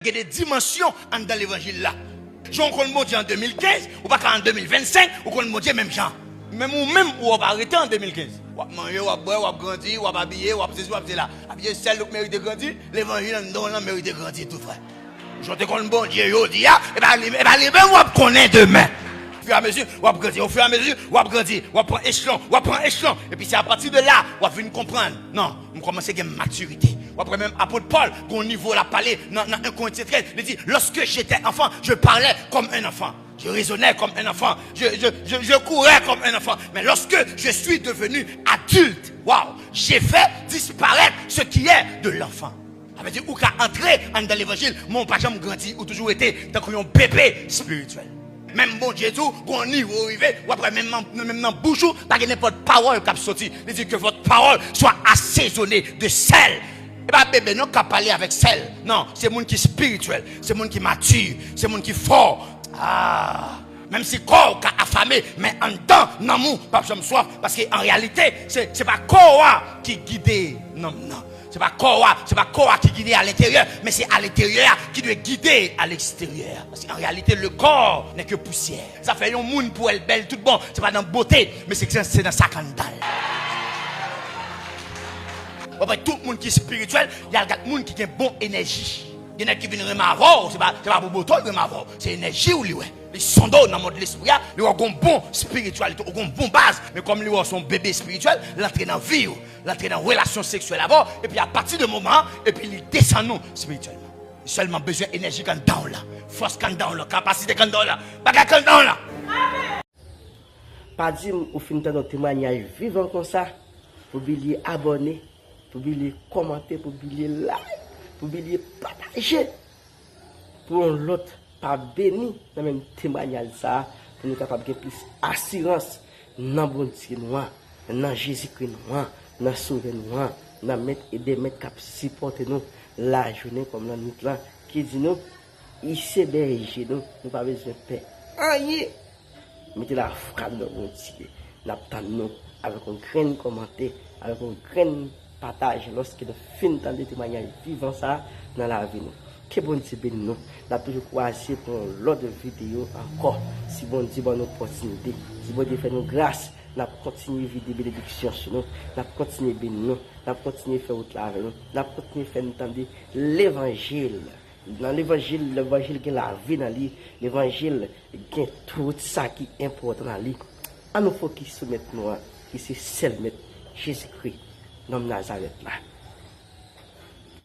Il y a des dimensions dans l'évangile là. Jean qu'on mon Dieu en 2015, ou pas en 2025, ou qu'on mon Dieu même Jean. Même ou même ou on va arrêter en 2015. Ou manger, ou boire, ou grandir, ou habiller, ou ceci, ou là. Habiller celle qui mérite de grandir, l'évangile non mérite de grandir tout frère. Je te connais bon Dieu, yo dit ah, et ben les mêmes ou connaît demain. Au fur et à mesure, ou grandir, au fur et à mesure, ou grandir, ou prendre échelon, et puis c'est à partir de là, ou venir comprendre. Non, on commence à gagner maturité. Après même apôtre Paul, au niveau la parler dans 1 Corinthiens 13, il dit lorsque j'étais enfant, je parlais comme un enfant. Je raisonnais comme un enfant, je courais comme un enfant. Mais lorsque je suis devenu adulte, waouh, j'ai fait disparaître ce qui est de l'enfant. Ça veut dire ou qu'à entrer dans l'évangile, mon pas jamais grandi ou toujours été dans un bébé spirituel. Même bon Dieu tout, au niveau arrivé, ou après même dans bouche, pas que n'importe parole qui a sorti. Il dit que votre parole soit assaisonnée de sel. Et bien bébé non qu'à parler avec sel. Non, c'est monde qui est spirituel, c'est monde qui est mature, c'est monde qui est fort. Ah, même si corps qu'a affamé, mais en dedans, non mou, pas comme soif, parce qu'en réalité, c'est pas corps qui guide, non. C'est pas corps qui guide à l'intérieur, mais c'est à l'intérieur qui doit guider à l'extérieur. Parce qu'en réalité, le corps n'est que poussière. Ça fait un monde pour elle belle, tout bon, c'est pas dans la beauté, mais c'est dans sa candale. Tout le monde qui est spirituel, il y a des gens qui ont une bonne énergie. Il y en a qui viennent remarquer, c'est pas pour boutons, c'est énergie ou lui. Les sondos dans le monde de l'esprit, ils ont une bonne spiritualité, ils ont une bonne base, mais comme ils sont bébé spirituel, l'entrée dans la vie, l'entrée dans la relation sexuelle d'abord, et puis à partir de moment, et puis ils descendent spirituellement. Seulement besoin d'énergie quand dans là, force quand dans là, capacité quand dans là, bagarre quand dans là. Pas dire au fin de notre témoignage vivant comme ça, pour oublier abonner, pour oublier commenter, pour oublier like, pour oublier partager, pour l'autre pas béni dans même témoignage ça, pour nous capables de plus assurance dans bon Dieu noir, dans Jésus-Christ noir, dans sauver noir, dans mettre et des mettre cap supporter nous la journée comme la nuit là, qui dit nous, il s'héberge nous pas besoin de paix. Aïe, mettez la frappe dans bon Dieu, nous avec un grand commentaire, avec un grand partage lorsque le fin dans des témoignages vivant ça dans la vie nous. Que bon Dieu bénisse nous. Nous avons toujours croisé pour l'autre vidéo encore. Si bon Dieu bonne opportunité, si bon Dieu fait nous grâce, nous continuer vidéo bénédiction sur nous, nous continuer bénir nous, nous continuer faire autre avec nous, nous continuer faire entendre l'évangile. Dans l'évangile qui est la vie dans lui, l'évangile qui est tout ça qui est important dans lui. À nous focus sur nous, qui c'est seul Jésus-Christ, nom Nazareth là.